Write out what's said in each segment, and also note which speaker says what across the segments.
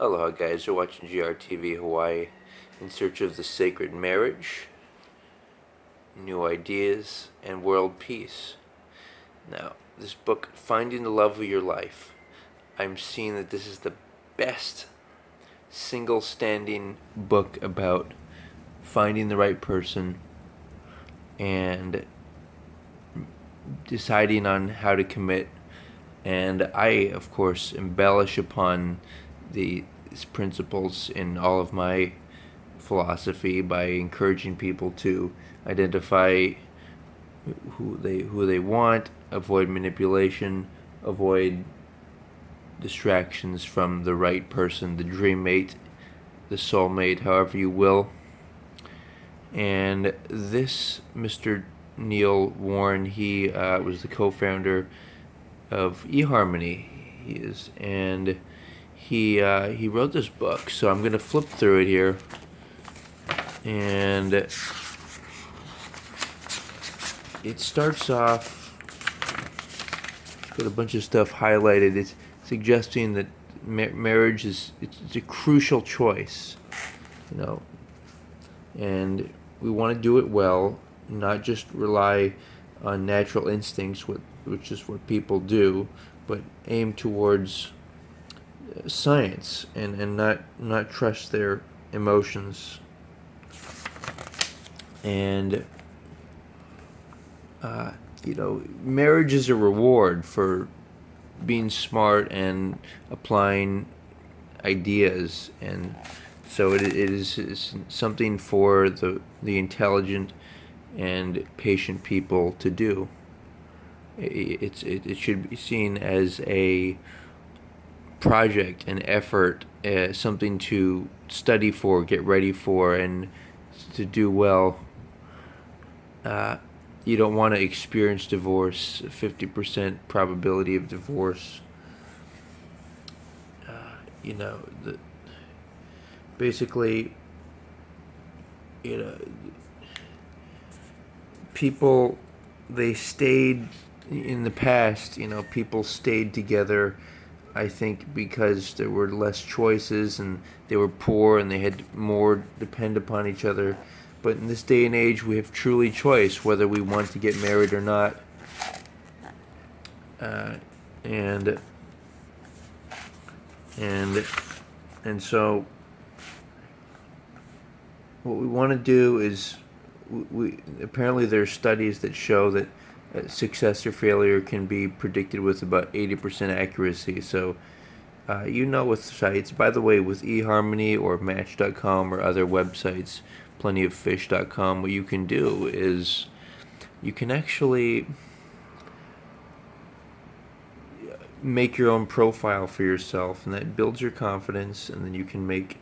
Speaker 1: Aloha guys, you're watching JRTV Hawaii in search of the sacred marriage, new ideas, and world peace. Now, this book, Finding the Love of Your Life, I'm seeing that this is the best single standing book about finding the right person and deciding on how to commit. And I, of course, embellish upon these principles in all of my philosophy by encouraging people to identify who they want, avoid manipulation, avoid distractions from the right person, the dream mate, the soulmate, however you will. And this Mr. Neil Warren, he was the co-founder of eHarmony. He is, and he wrote this book. So I'm gonna flip through it here, and it starts off with a bunch of stuff highlighted. It's suggesting that marriage is it's a crucial choice, and we want to do it well, not just rely on natural instincts, which is what people do, but aim towards science and not trust their emotions. And marriage is a reward for being smart and applying ideas, and so it is something for the intelligent and patient people to do. It should be seen as a project, an effort, something to study for, get ready for, and to do well. You don't want to experience divorce, 50% probability of divorce. Basically, people, they stayed in the past, people stayed together, I think, because there were less choices and they were poor and they had more depend upon each other. But in this day and age, we have truly choice whether we want to get married or not. And so what we want to do is, we apparently there are studies that show that success or failure can be predicted with about 80% accuracy. So with sites, by the way, with eHarmony or Match.com or other websites, plentyoffish.com, what you can do is you can actually make your own profile for yourself, and that builds your confidence, and then you can make,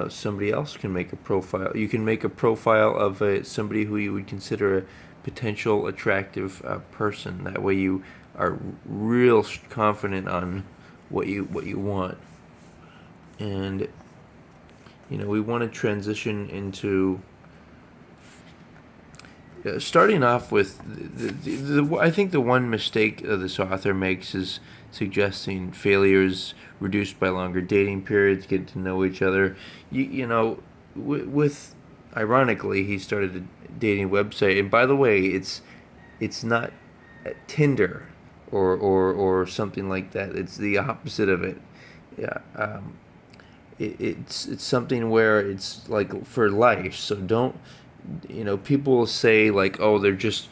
Speaker 1: somebody else can make a profile. You can make a profile of somebody who you would consider a potential attractive person. That way you are real confident on what you want. And we want to transition into starting off with I think the one mistake this author makes is suggesting failures reduced by longer dating periods, get to know each other. With ironically, he started a dating website, and by the way, it's not Tinder or something like that. It's the opposite of it. Yeah. It's something where it's like for life. So don't, people will say like, oh, they're just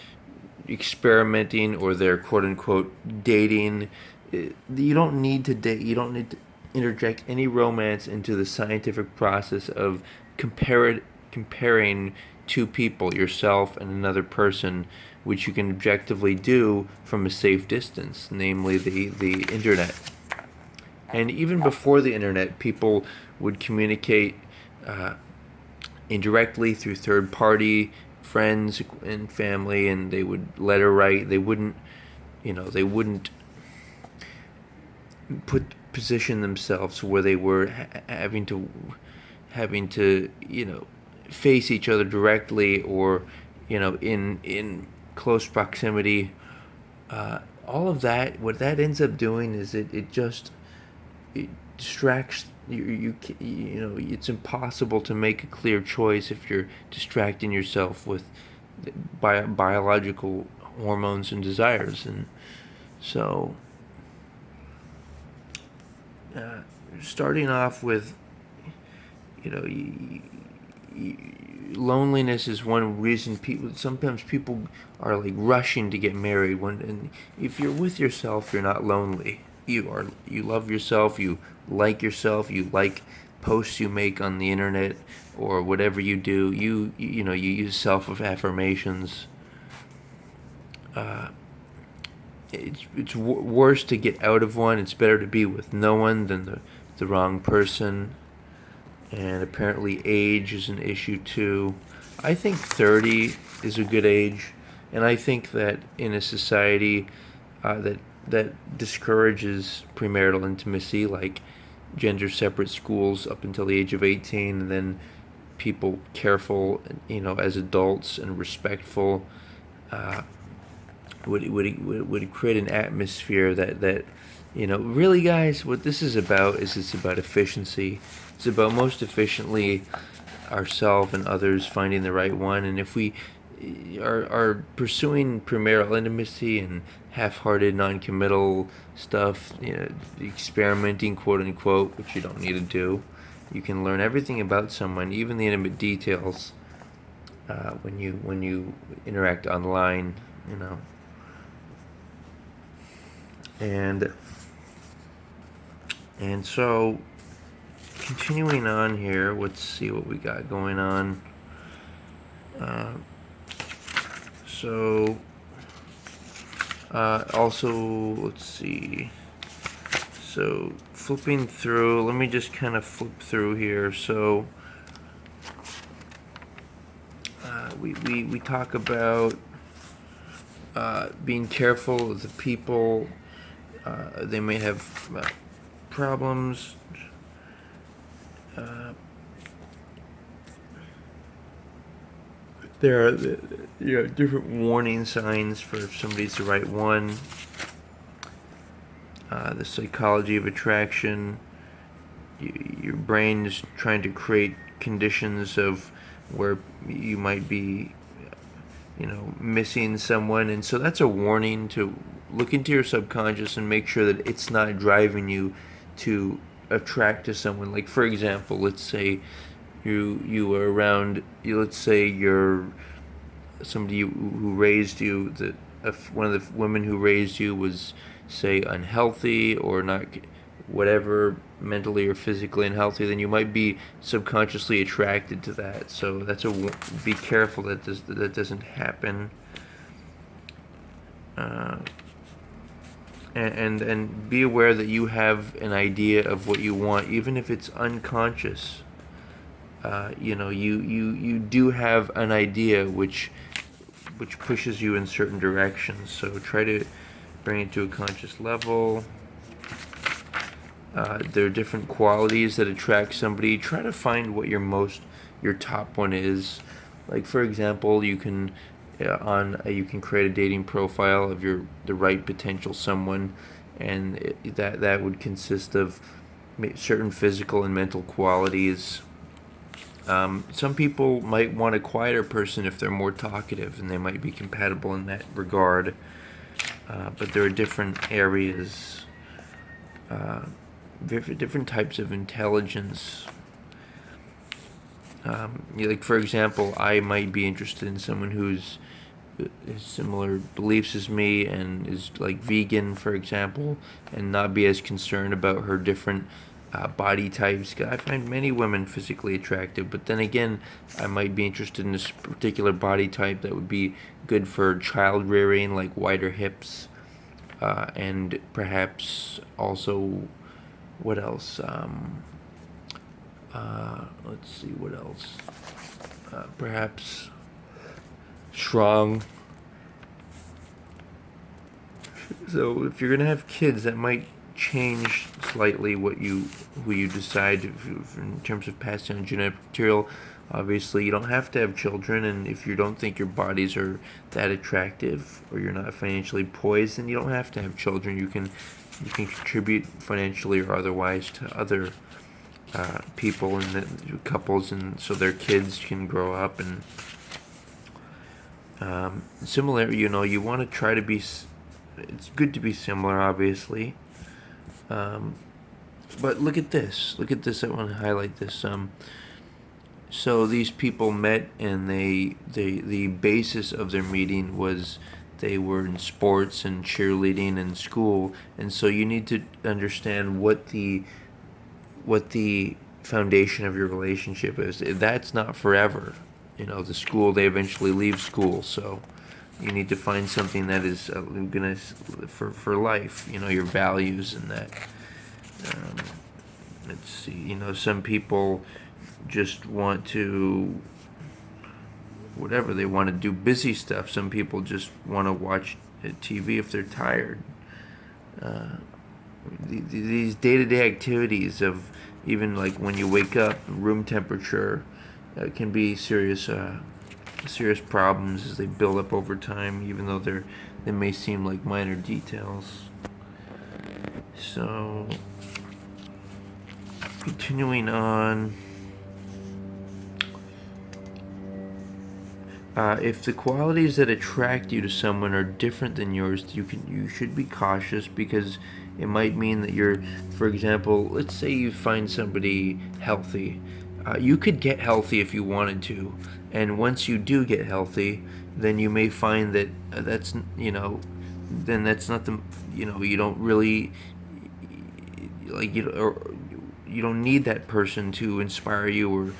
Speaker 1: experimenting, or they're quote unquote dating. You don't need to date. You don't need to interject any romance into the scientific process of comparing two people, yourself and another person, which you can objectively do from a safe distance, namely the internet. And even before the internet, people would communicate indirectly through third-party friends and family, and they would letter write. They wouldn't position themselves where they were having to face each other directly, or in close proximity. All of that, what that ends up doing is it just it distracts you know, it's impossible to make a clear choice if you're distracting yourself with biological hormones and desires. And so starting off with, you know, loneliness is one reason sometimes people are like rushing to get married. And if you're with yourself, you're not lonely. You love yourself, you like posts you make on the internet or whatever you do. You know, you use self affirmations. It's worse to get out of one. It's better to be with no one than the wrong person. And apparently age is an issue too. I think 30 is a good age, and I think that in a society that discourages premarital intimacy, like gender separate schools up until the age of 18, and then people careful, you know, as adults and respectful, would create an atmosphere that you know, really, guys, what this is about is it's about efficiency. It's about most efficiently ourselves and others finding the right one. And if we are pursuing premarital intimacy and half-hearted, non-committal stuff, you know, experimenting, quote unquote, which you don't need to do, you can learn everything about someone, even the intimate details, when you interact online, you know. And so, continuing on here, let's see what we got going on. Also, let's see. So, flipping through, let me just kind of flip through here. So, we talk about being careful of the people. They may have problems. There are different warning signs for if somebody's the right one. The psychology of attraction. Your brain is trying to create conditions of where you might be, you know, missing someone, and so that's a warning to look into your subconscious and make sure that it's not driving you to attract to someone. Like, for example, let's say you are around, let's say you're somebody who raised you, that one of the women who raised you was, say, unhealthy or not, whatever, mentally or physically unhealthy, then you might be subconsciously attracted to that. So that's be careful that that doesn't happen. And be aware that you have an idea of what you want, even if it's unconscious. You know, you do have an idea which pushes you in certain directions. So try to bring it to a conscious level. There are different qualities that attract somebody. Try to find what your top one is. Like, for example, you can create a dating profile of the right potential someone, and that would consist of certain physical and mental qualities. Some people might want a quieter person if they're more talkative, and they might be compatible in that regard. But there are different areas, different types of intelligence. Like, for example, I might be interested in someone who's has similar beliefs as me and is like vegan, for example, and not be as concerned about her different body types. I find many women physically attractive, but then again, I might be interested in this particular body type that would be good for child rearing, like wider hips, and perhaps also, what else? Let's see, what else? Perhaps strong. So if you're gonna have kids, that might change slightly who you decide in terms of passing on genetic material. Obviously, you don't have to have children, and if you don't think your bodies are that attractive or you're not financially poised, then you don't have to have children. You can You can contribute financially or otherwise to other people and the couples, and so their kids can grow up and similar. You want to try to be. It's good to be similar, obviously. But look at this. Look at this. I want to highlight this. So these people met, and the basis of their meeting was they were in sports and cheerleading and school, and so you need to understand what the foundation of your relationship is. That's not forever. The school, they eventually leave school, so you need to find something that is gonna for life. Your values and that. Let's see. Some people just want to whatever they want to do busy stuff. Some people just want to watch TV if they're tired. These day-to-day activities of even like when you wake up, room temperature, can be serious problems as they build up over time, even though they may seem like minor details. So, continuing on. If the qualities that attract you to someone are different than yours, you should be cautious, because it might mean that for example, let's say you find somebody healthy. You could get healthy if you wanted to, and once you do get healthy, then you may find that then that's not you don't really you don't need that person to inspire you or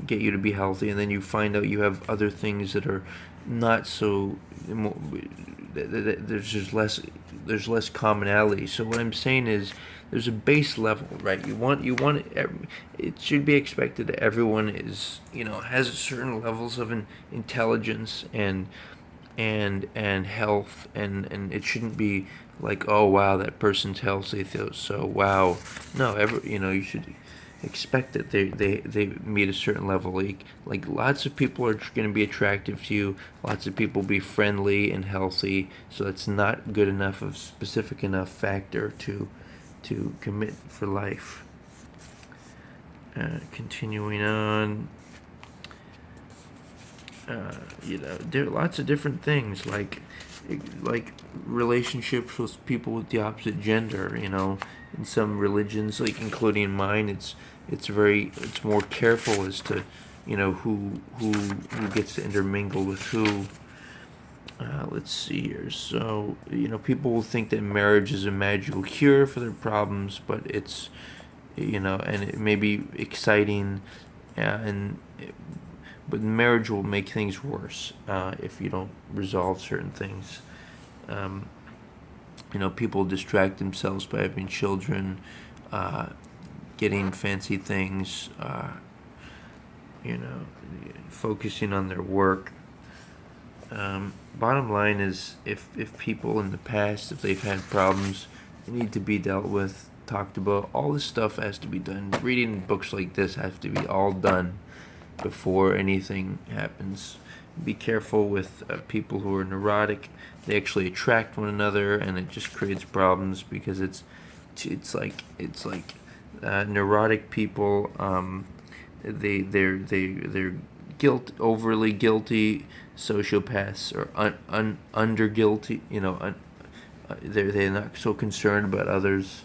Speaker 1: get you to be healthy, and then you find out you have other things that are not so. There's less commonality. So what I'm saying is, there's a base level, right? It should be expected that everyone has certain levels of intelligence and health, and it shouldn't be like, oh wow, that person's healthy, so wow. No, you should expect that they meet a certain level. Like lots of people are going to be attractive to you. Lots of people be friendly and healthy. So that's not good enough of specific enough factor to commit for life. Continuing on. There are lots of different things like relationships with people with the opposite gender. In some religions, like including mine, it's more careful as to who gets to intermingle with who. Let's see here. So people will think that marriage is a magical cure for their problems, but it's and it may be exciting, but marriage will make things worse if you don't resolve certain things. People distract themselves by having children, getting fancy things, focusing on their work. Bottom line is, if people in the past, if they've had problems, they need to be dealt with, talked about. All this stuff has to be done. Reading books like this has to be all done before anything happens. Be careful with people who are neurotic. They actually attract one another, and it just creates problems, because it's like neurotic people. They're overly guilty. Sociopaths are under guilty. They're not so concerned about others.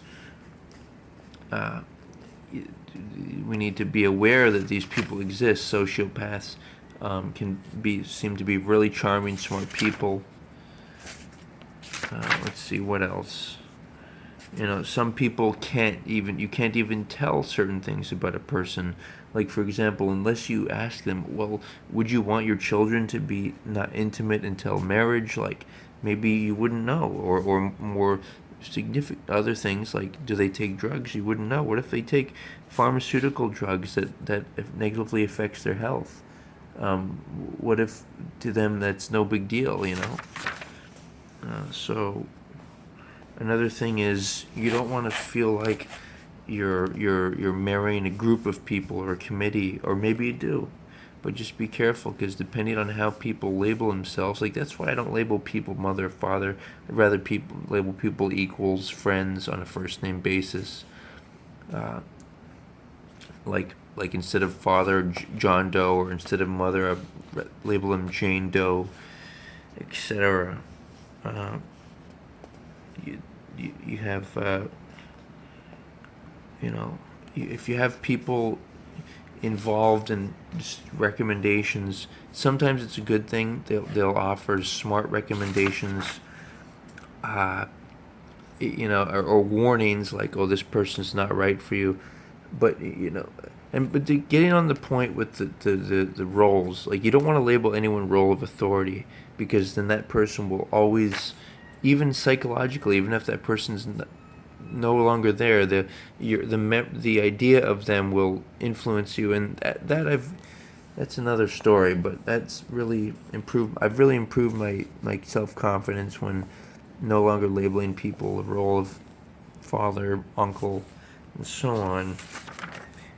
Speaker 1: We need to be aware that these people exist. Sociopaths seem to be really charming, smart people. Let's see what else. Some people you can't even tell certain things about a person. Like, for example, unless you ask them, well, would you want your children to be not intimate until marriage? Like, maybe you wouldn't know, or more significant other things, like, do they take drugs? You wouldn't know. What if they take pharmaceutical drugs that negatively affects their health? What if to them that's no big deal? So another thing is, you don't want to feel like you're marrying a group of people or a committee, or maybe you do, but just be careful, because depending on how people label themselves, like that's why I don't label people mother, father. I'd rather label people equals, friends on a first name basis. Like instead of father, John Doe, or instead of mother, I label them Jane Doe, etc. You have if you have people involved in just recommendations, sometimes it's a good thing. They'll offer smart recommendations, or warnings like, oh, this person's not right for you. But getting on the point with the roles, like you don't want to label anyone role of authority, because then that person will always, even psychologically, even if that person's no longer there, the idea of them will influence you, and that's another story. But that's really improved. I've really improved my self-confidence when no longer labeling people the role of father, uncle, and so on,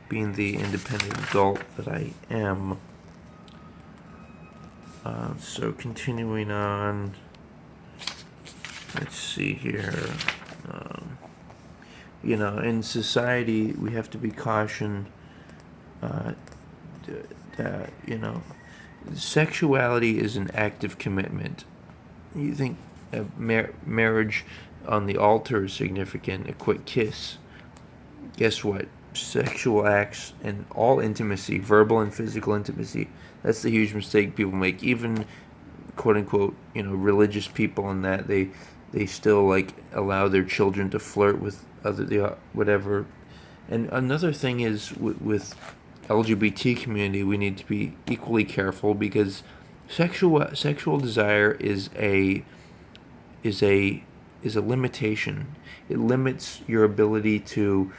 Speaker 1: being the independent adult that I am. So continuing on, let's see here. In society, we have to be cautioned that, sexuality is an active commitment. You think marriage on the altar is significant, a quick kiss. Guess what? Sexual acts and all intimacy, verbal and physical intimacy, that's the huge mistake people make. Even quote unquote, religious people, and that they still like allow their children to flirt with whatever. And another thing is with LGBT community, we need to be equally careful, because sexual desire is a limitation. It limits your ability to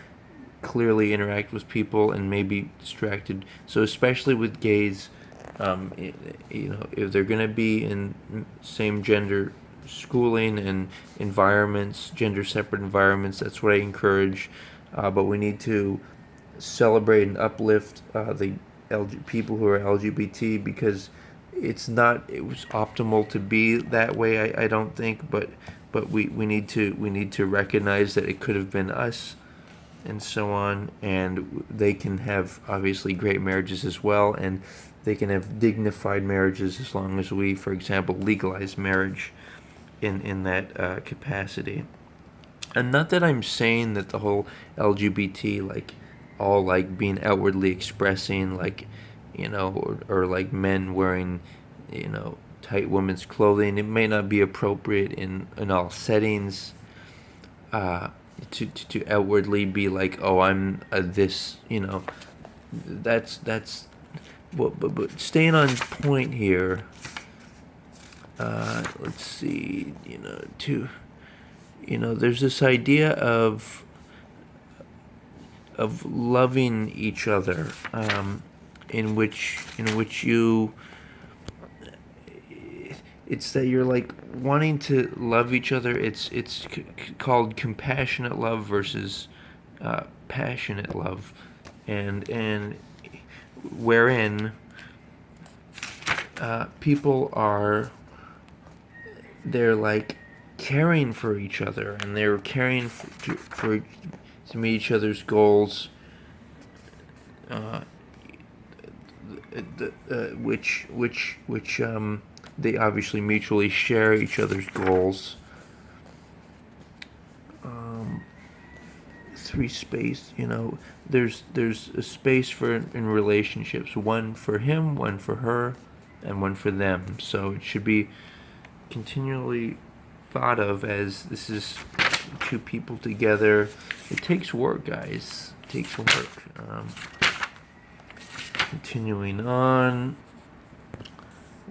Speaker 1: clearly interact with people and may be distracted. So especially with gays, if they're going to be in same gender schooling and environments, gender separate environments, that's what I encourage. But we need to celebrate and uplift the people who are LGBT, because it was optimal to be that way. I don't think, but we need to recognize that it could have been us, and so on. And they can have obviously great marriages as well, and they can have dignified marriages as long as we, for example, legalize marriage in that capacity. And not that I'm saying that the whole LGBT, like all like being outwardly expressing, like or like men wearing tight women's clothing, it may not be appropriate in all settings. To outwardly be like, oh, I'm this, that's but staying on point here. Let's see, there's this idea of loving each other, in which you, it's that you're like wanting to love each other. It's called compassionate love versus passionate love, and wherein they're like caring for each other, and they're caring to meet each other's goals, which they obviously mutually share each other's goals. Three space, there's a space for in relationships, one for him, one for her, and one for them. So it should be continually thought of as this is two people together. It takes work, guys. It takes work. Continuing on,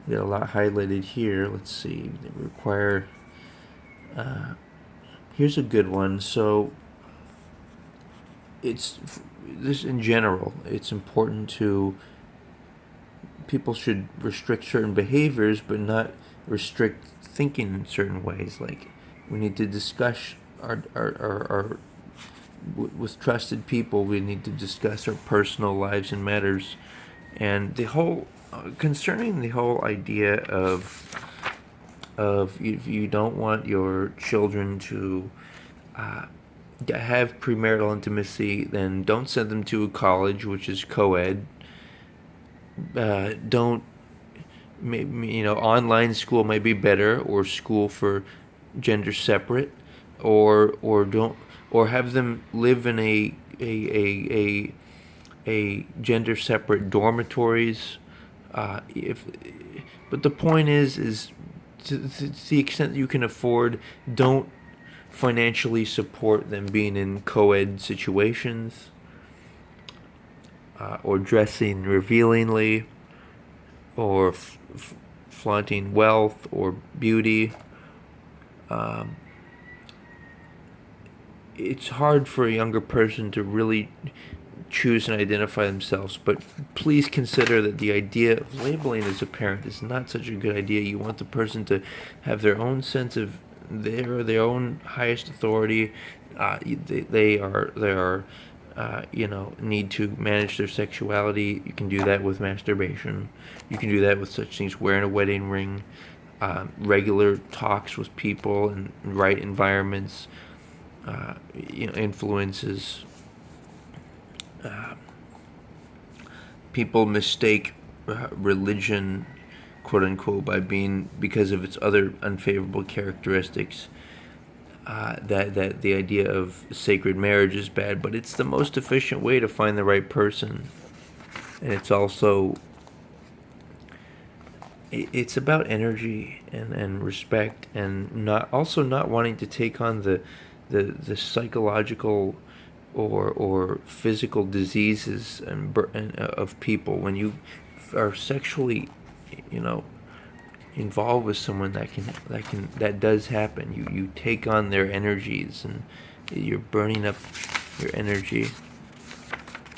Speaker 1: we got a lot highlighted here. Let's see. They require. Here's a good one. So it's this in general. It's important people should restrict certain behaviors, but not restrict thinking in certain ways. Like we need to discuss our with trusted people. We need to discuss our personal lives and matters, And the whole concerning the whole idea of if you don't want your children to have premarital intimacy, then don't send them to a college which is co-ed. Don't maybe, online school might be better, or school for gender separate, or don't, or have them live in a gender separate dormitories. If But the point is to the extent that you can afford, don't financially support them being in co-ed situations, or dressing revealingly, or flaunting wealth or beauty. It's hard for a younger person to really choose and identify themselves, but please consider that the idea of labeling as a parent is not such a good idea. You want the person to have their own sense of their own highest authority. They are need to manage their sexuality. You can do that with masturbation. You can do that with such things: wearing a wedding ring, regular talks with people in right environments, influences. People mistake religion, quote unquote, because of its other unfavorable characteristics. That the idea of sacred marriage is bad, but it's the most efficient way to find the right person, and it's also it's about energy and respect, and not wanting to take on the psychological or physical diseases and of people. When you are sexually, involved with someone, that does happen. You take on their energies, and you're burning up your energy.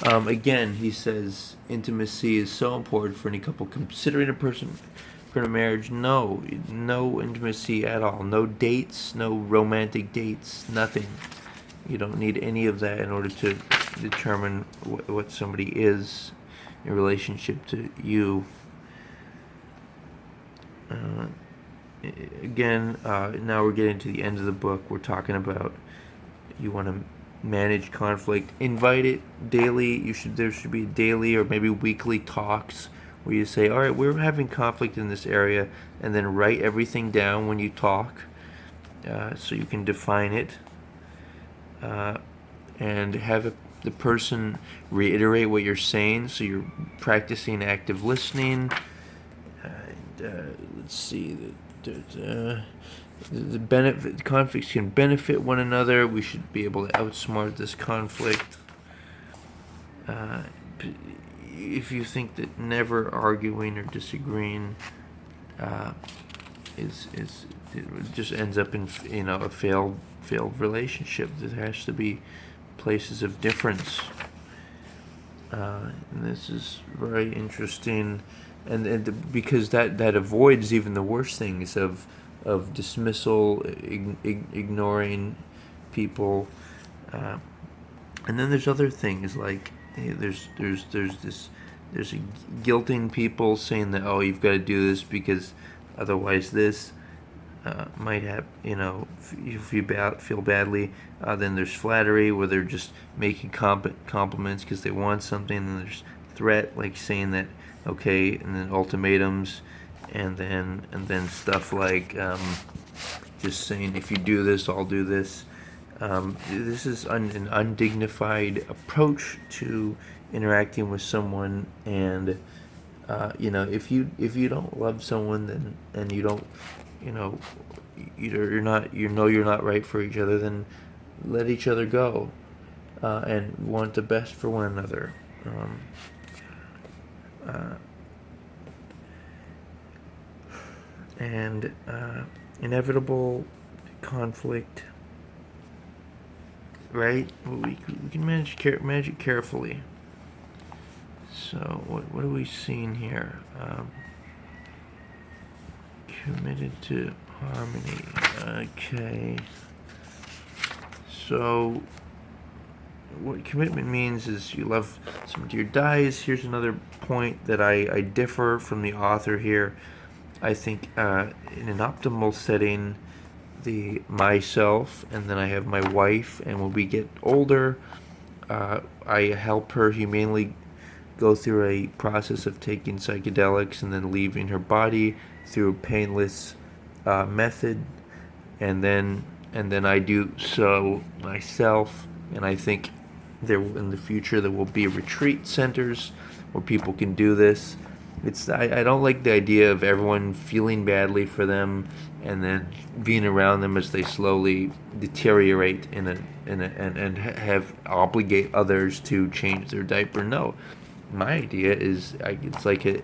Speaker 1: Again, he says intimacy is so important for any couple considering a person for a marriage. No intimacy at all. No dates, no romantic dates, nothing. You don't need any of that in order to determine what somebody is in relationship to you. Now we're getting to the end of the book. We're talking about you want to manage conflict. Invite it daily. There should be daily or maybe weekly talks where you say, all right, we're having conflict in this area, and then write everything down when you talk, so you can define it. And have the person reiterate what you're saying, so you're practicing active listening. Let's see, the benefit conflicts can benefit one another. We should be able to outsmart this conflict. If you think that never arguing or disagreeing it just ends up in a failed relationship. There has to be places of difference. And this is very interesting, and because that avoids even the worst things of dismissal, ignoring people, and then there's other things like there's guilting people, saying that, oh, you've got to do this because otherwise this might have, if you feel badly. Then there's flattery, where they're just making compliments because they want something. And there's threat, like saying that, okay, and then ultimatums, and then stuff like just saying, if you do this, I'll do this. This is an undignified approach to interacting with someone, and if you don't love someone, and you don't, you're not right for each other, then let each other go, and want the best for one another. And inevitable conflict, right? We can manage it carefully. So what are we seeing here? Committed to harmony. Okay. So what commitment means is you love someone to your dies. Here's another point that I differ from the author here. I think in an optimal setting, the myself, and then I have my wife, and when we get older, I help her humanely go through a process of taking psychedelics and then leaving her body through a painless method, and then I do so myself. And I think there in the future there will be retreat centers where people can do this. I don't like the idea of everyone feeling badly for them and then being around them as they slowly deteriorate and have obligate others to change their diaper. No, my idea is it's like a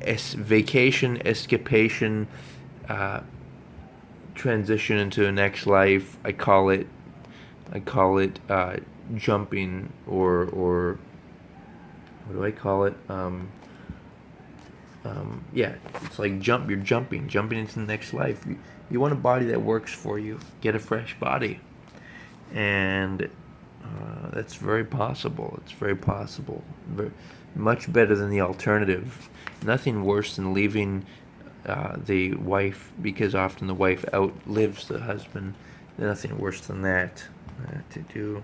Speaker 1: vacation, escapation, transition into a next life. I call it jumping, or what do I call it? Yeah, it's like you're jumping into the next life. You want a body that works for you. Get a fresh body, and that's very possible. It's very possible. Much better than the alternative. Nothing worse than leaving the wife, because often the wife outlives the husband. Nothing worse than that to do.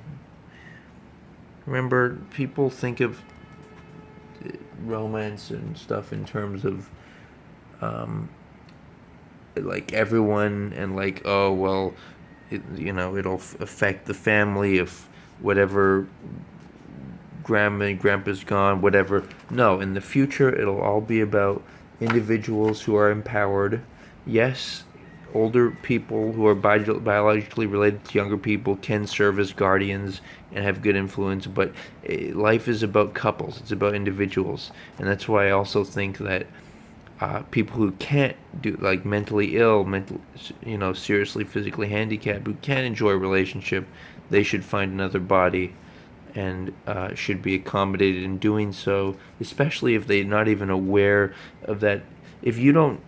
Speaker 1: Remember, people think of romance and stuff in terms of like everyone, and like, oh well, it'll affect the family if whatever grandma and grandpa's gone, whatever. No, in the future it'll all be about individuals who are empowered. Yes, older people who are biologically related to younger people can serve as guardians and have good influence, but life is about couples. It's about individuals, and that's why I also think that people who can't do, like mentally ill, seriously physically handicapped, who can't enjoy a relationship, they should find another body and should be accommodated in doing so, especially if they're not even aware of that. If you don't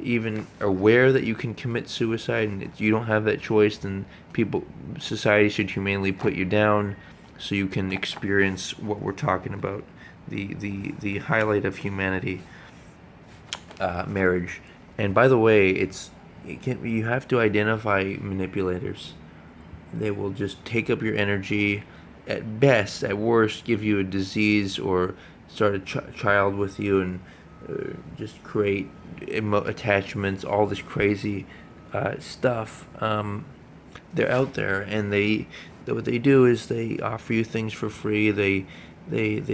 Speaker 1: even aware that you can commit suicide and you don't have that choice, then society should humanely put you down so you can experience what we're talking about, the highlight of humanity, marriage. And by the way, you have to identify manipulators. They will just take up your energy, at best, at worst, give you a disease or start a child with you, and just create attachments, all this crazy stuff. They're out there, and what they do is they offer you things for free. They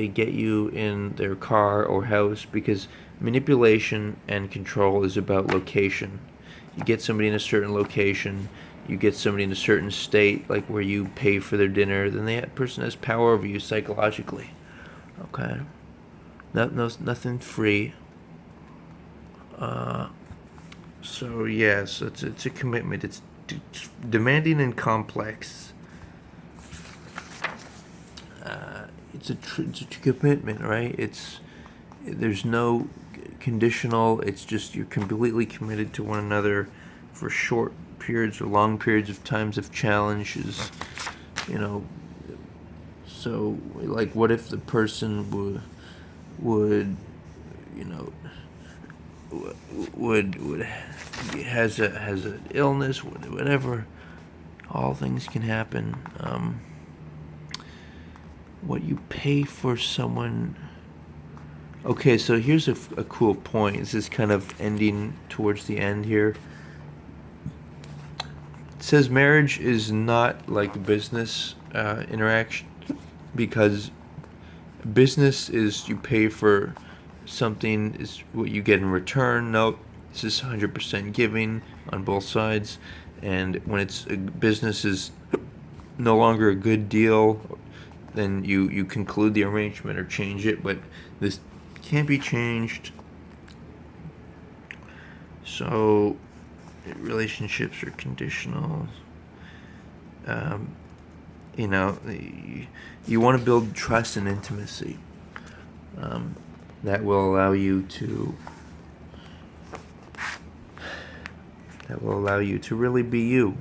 Speaker 1: get you in their car or house, because manipulation and control is about location. You get somebody in a certain location, you get somebody in a certain state, like where you pay for their dinner, then that person has power over you psychologically. Okay? Nothing free. So yes, it's a commitment. It's demanding and complex. It's a commitment, right? There's no conditional. It's just you're completely committed to one another for short periods or long periods of times of challenges. So like, what if the person would has an illness, whatever. All things can happen. What you pay for someone. Okay, so here's a cool point. This is kind of ending towards the end here. It says marriage is not like business interaction, because business is you pay for something, is what you get in return. No, this is 100% giving on both sides, and when business is no longer a good deal, then you conclude the arrangement or change it, but this can't be changed. So relationships are conditional. You want to build trust and intimacy. That will allow you to really be you.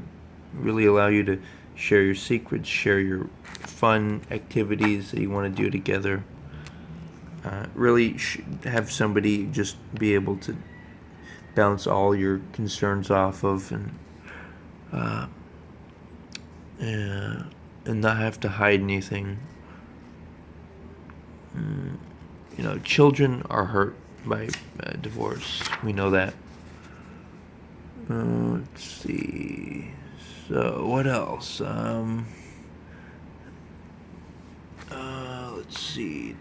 Speaker 1: Really allow you to share your secrets, share your fun activities that you want to do together. Really have somebody just be able to bounce all your concerns off of, and not have to hide anything. Children are hurt by divorce. We know that. Let's see. So what else? Let's see.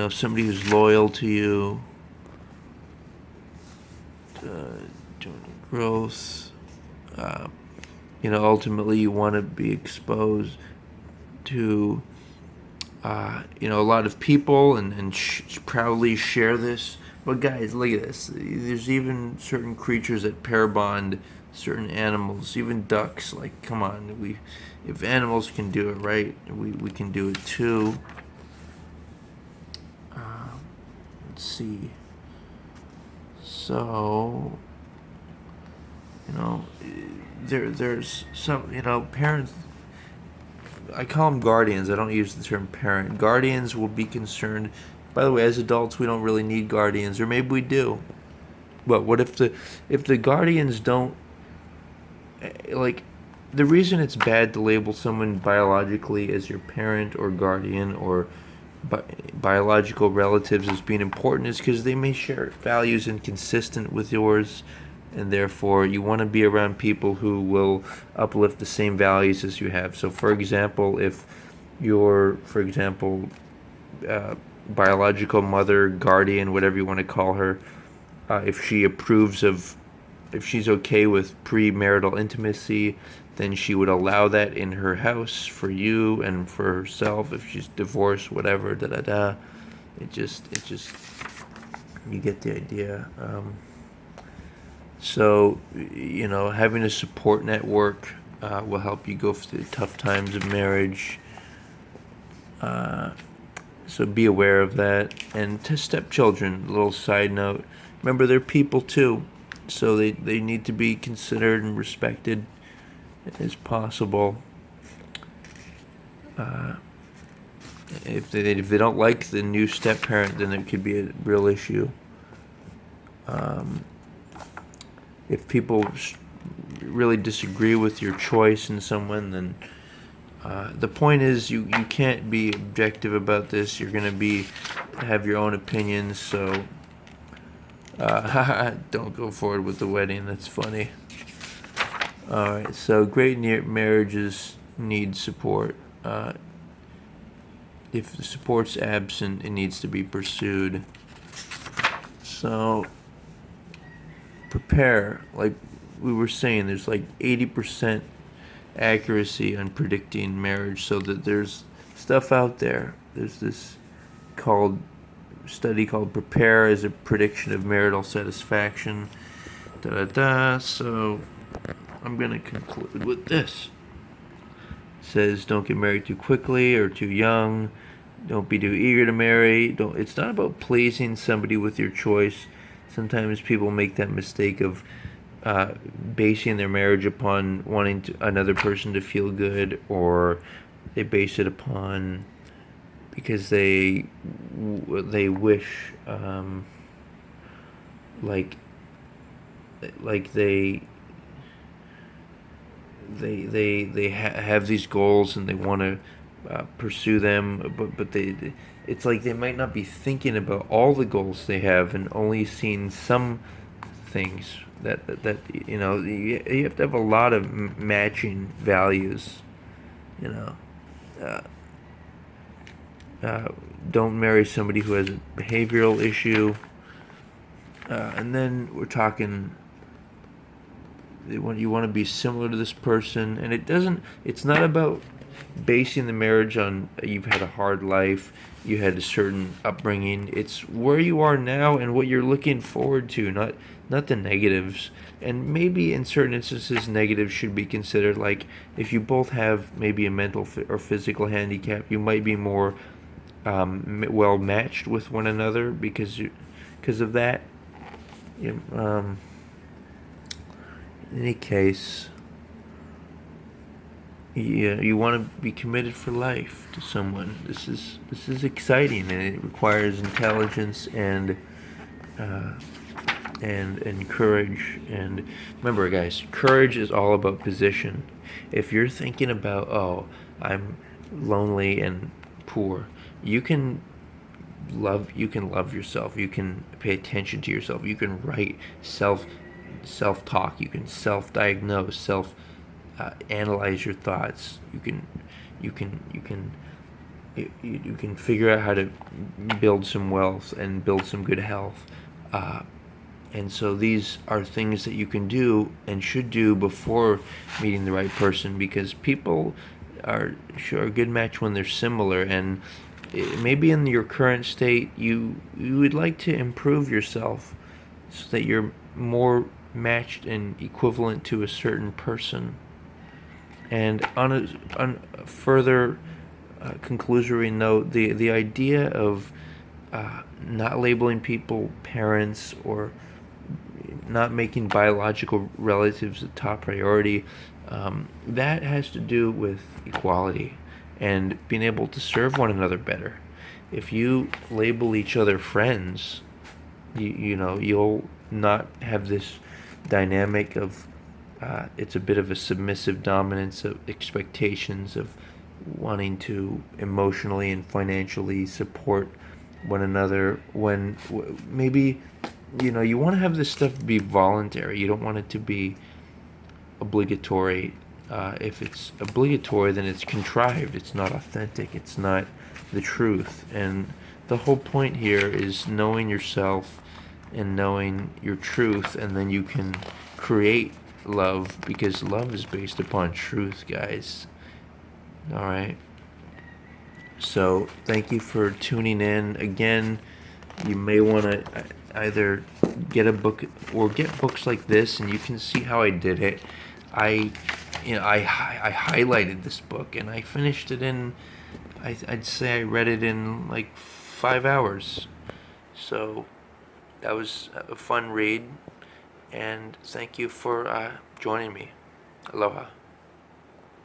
Speaker 1: Somebody who's loyal to you. Growth. Ultimately you want to be exposed to, a lot of people and proudly share this. But guys, look at this. There's even certain creatures that pair bond certain animals, even ducks. Like, come on, if animals can do it, right, we can do it too. Let's see. So, there's some, parents, I call them guardians. I don't use the term parent. Guardians will be concerned. By the way, as adults, we don't really need guardians, or maybe we do. But what if the guardians don't, like, the reason it's bad to label someone biologically as your parent or guardian or biological relatives as being important is because they may share values inconsistent with yours, and therefore you want to be around people who will uplift the same values as you have. So, for example, if your, biological mother, guardian, whatever you want to call her, if she's okay with premarital intimacy, then she would allow that in her house for you and for herself. If she's divorced, whatever, it just, you get the idea. So, having a support network will help you go through the tough times of marriage. So be aware of that. And to stepchildren, a little side note, remember they're people too. So they need to be considered and respected as possible. If they don't like the new step parent, then it could be a real issue. If people really disagree with your choice in someone, then the point is you can't be objective about this. You're going to have your own opinions, so don't go forward with the wedding. That's funny. Alright, so great marriages need support. If the support's absent, it needs to be pursued. So prepare. Like we were saying, there's like 80% accuracy on predicting marriage, so that there's stuff out there. There's this study called Prepare as a Prediction of Marital Satisfaction. So I'm going to conclude with this. It says, don't get married too quickly or too young. Don't be too eager to marry. It's not about pleasing somebody with your choice. Sometimes people make that mistake of basing their marriage upon wanting another person to feel good, or they base it upon because they wish like they have these goals and they want to pursue them, but it's like they might not be thinking about all the goals they have and only seeing some things that you have to have a lot of matching values. Don't marry somebody who has a behavioral issue, and then we're talking, you want to be similar to this person, and it's not about basing the marriage on you've had a hard life, you had a certain upbringing. It's where you are now and what you're looking forward to, not the negatives. And maybe in certain instances negatives should be considered, like if you both have maybe a mental or physical handicap, you might be more well matched with one another because of that. In any case, you want to be committed for life to someone. This is exciting, and it requires intelligence uh, and courage. And remember, guys, courage is all about position. If you're thinking about, oh, I'm lonely and poor, you can love yourself. You can pay attention to yourself. You can write self talk. You can self diagnose, self analyze your thoughts. You can figure out how to build some wealth and build some good health. Uh, and so these are things that you can do and should do before meeting the right person, because people are sure a good match when they're similar. And maybe in your current state you would like to improve yourself so that you're more matched and equivalent to a certain person. And on a further conclusory note, the idea of not labeling people parents, or not making biological relatives a top priority, that has to do with equality and being able to serve one another better. If you label each other friends, you'll not have this dynamic of it's a bit of a submissive dominance of expectations of wanting to emotionally and financially support one another, when maybe you want to have this stuff be voluntary. You don't want it to be obligatory. If it's obligatory, then it's contrived, it's not authentic, it's not the truth. And the whole point here is knowing yourself and knowing your truth, and then you can create love, because love is based upon truth, guys. All right. So thank you for tuning in again. You may want to either get a book or get books like this, and you can see how I did it. I highlighted this book and I finished it in, I'd say I read it in like 5 hours. So that was a fun read, and thank you for joining me. Aloha.